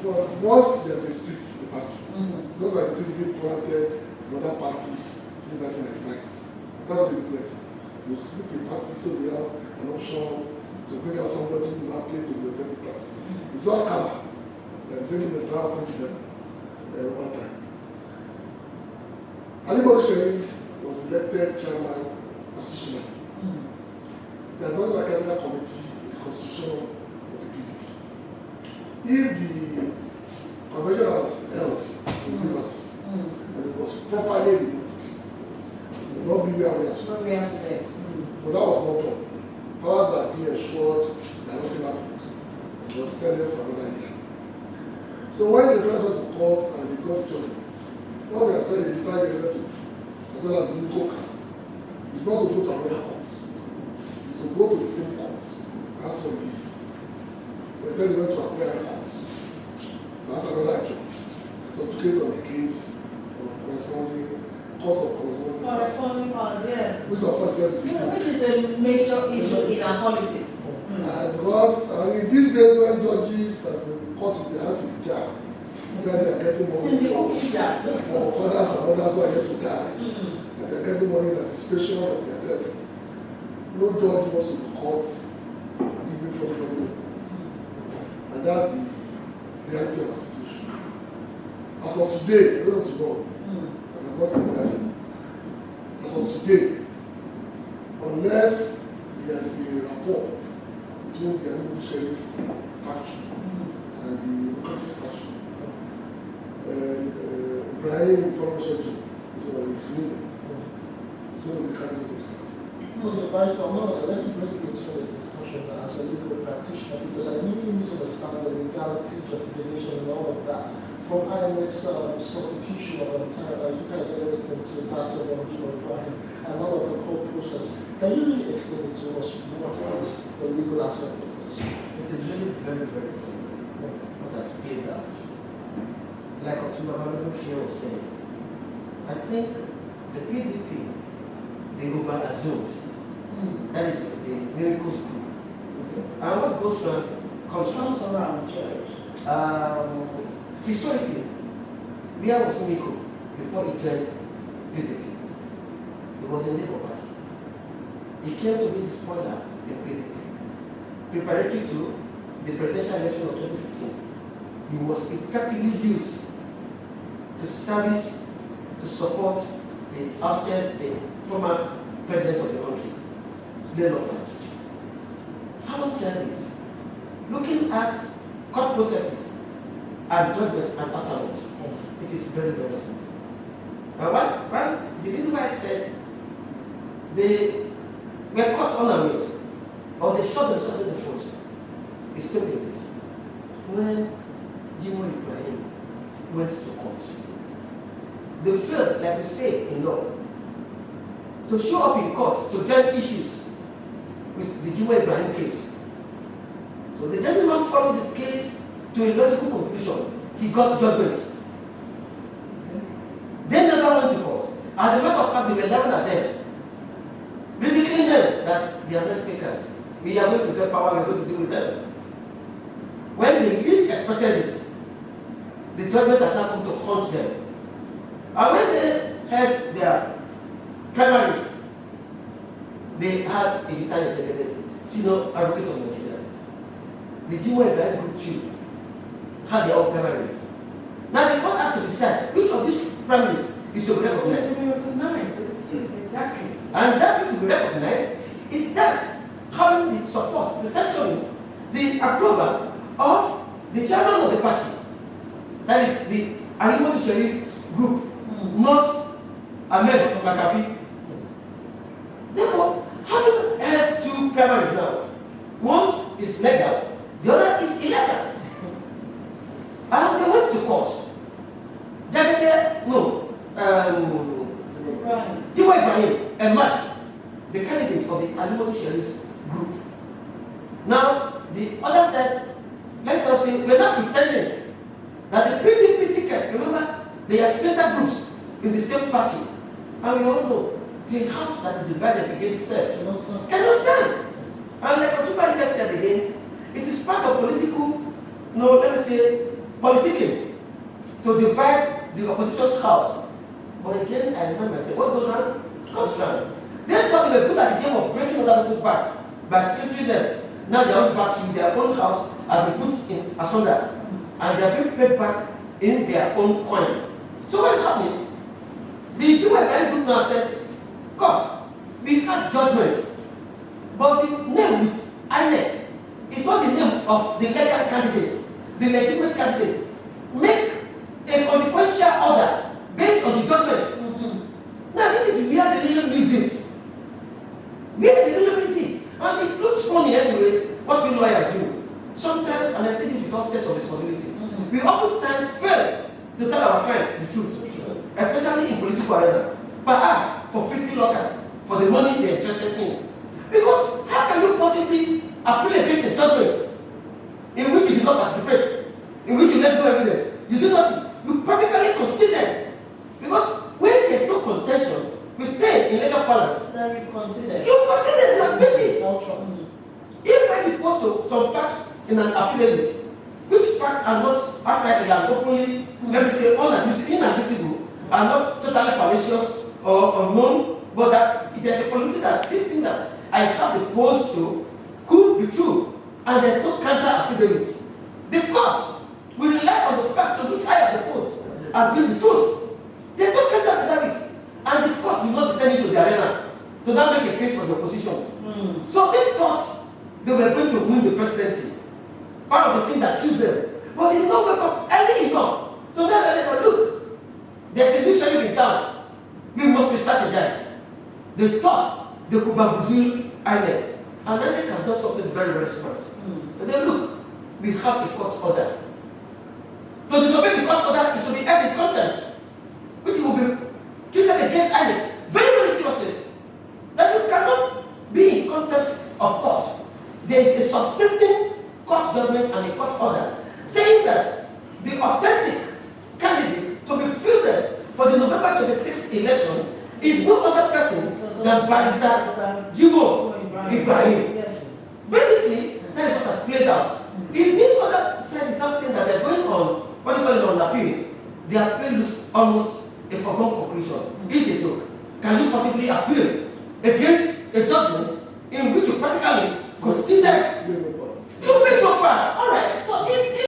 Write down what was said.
But once there's a split in the party, those are the PDP planted from other parties since 1999. That's what they do next. They split the party so they have an option to bring out somebody who will play to the authentic class. It's just scam. The same thing that's now happened to them one time. Ali Badu Sharif was elected chairman constitutionally. There's only like a committee in the constitution of the PDP. If the convention was held in Rivers and it was properly removed, it would not be where we are today. But that was not done. Powers that be assured that nothing happened and it was extended for another year. So when they transferred to court and they got judgments, what we are expecting is trying to get to do, as well as the legal can, is not to go to another court. It's to go to the same court, ask for relief. But instead they went to acquire a court to ask another judge to subjugate on the case of corresponding cause of corresponding cause, yes. Which of course is which is a major issue in our politics. And because these days when judges have been caught with their hands in the jar, then they are getting money for fathers and mothers who are yet to die. And they are getting money in anticipation of their death. No judge wants to be caught even from governments. And that's the reality of our situation. As of today, I don't know tomorrow, and I'm not in there. As of today, unless there is a rapport between the Animal Sheriff faction and the Democratic faction, Ibrahim Formashaji is winning. It's going to be candidate of the class. Let me bring you into this discussion as a legal practitioner because I really need to understand the legality, justification, and all of that from INEC's substitution of Utah to that of Ibrahim and all of the court process. Can you really explain it to us what is the legal aspect of this? It is really very, very simple. What has played out. Like Otumba here was saying, I think the PDP, they over-assumed. That is the miracles group. And what goes around comes around. Historically, where was Mimiko before he joined PDP? He was in Labour Party. He came to be the spoiler in PDP. Preparatory to the presidential election of 2015, he was effectively used to service, to support the former president of the country, Blair Lofton. Having said this, looking at court processes and judgments and afterwards, it is very, very simple. And the reason why I said they were caught unawares or they shot themselves in the foot is simply this. When Jimo Ibrahim went to court, they failed, like we say in law, to show up in court to join issues with the Jimo Ibrahim case. So the gentleman followed this case to a logical conclusion. He got judgment. They never went to court. As a matter of fact, they were laughing at them, ridiculing them that they are not speakers. We are going to get power, we are going to deal with them. When they least expected it, the judgment has now come to haunt them. And when they had their primaries, they had a retired senior advocate of Nigeria. The Jimo Ibrahim Group 2 had their own primaries. Now the court had to decide which of these primaries is to be recognized. It's to be recognized, it's exactly. And that which to be recognized is that having the support, the sanctioning, the approval of the chairman of the party. That is the Alimoti Sharif group, not Ahmed McAfee. Therefore, having had two primaries now, one is legal, the other is illegal. And they went to court. Jimo Ibrahim emerged the candidate of the Alimoti Sharif group. Now, the other side, let's not say, we're not pretending that the PDP ticket, remember, they are splinter groups in the same party. And we all know, a house that is divided against itself cannot stand. And like Otumba said again, it is part of political, let me say, politicking to divide the opposition's house. But again, I remind myself, what goes round comes round. They thought they were good at the game of breaking other people's back by splitting them. Now they are back to their own house as they put in asunder, and they are being paid back in their own coin. So what is happening? The two group now said, God, we had judgment, but the name with INEC is not the name of the legal candidate, the legitimate candidate. Make a consequential order based on the judgment. Mm-hmm. Now this is where they really missed it. Where they really missed it. And it looks funny anyway, what we lawyers do. Sometimes, and I say this with all sense of responsibility, we oftentimes fail to tell our clients the truth, especially in political arena. Perhaps for 50 local, for the money they're interested in. Because how can you possibly appeal against a judgment in which you did not participate, in which you left no evidence? You do nothing. You practically conceded. Because when there's no contention, we say in legal parlance, That you've considered. you consider you admit it. Ultra. If I deposit some facts in an affidavit, which facts are not outrightly and openly, let me say, inadmissible, are not totally fallacious or unknown, but that it is a possibility that this thing that I have deposed to could be true, and there's no counter affidavit. The court will rely on the facts to which I have deposed as being the truth. There's no counter affidavit, and the court will not descend into the arena to now make a case for the opposition. So they thought they were going to win the presidency. Part of the things that killed them. But they did not wake up early enough to now realize that, look, there's a new sheriff in town. We must be strategized. They thought they could bamboozle INEC. And INEC has done something very, very smart. They said, look, we have a court order. To disobey the court order is to be held in contempt, which will be treated against INEC very, very seriously. That you cannot be in contempt of court. There is a subsisting court judgment and a court order saying that the authentic candidate to be fielded for the November 26th election is no other person than Barrister Jimo Ibrahim. Yes. Basically, that is what has played out. If this other side is not saying that they're going on, what do you call it, on appeal, their appeal looks almost a foregone conclusion. It's a joke. Can you possibly appeal against a judgment in which you practically consider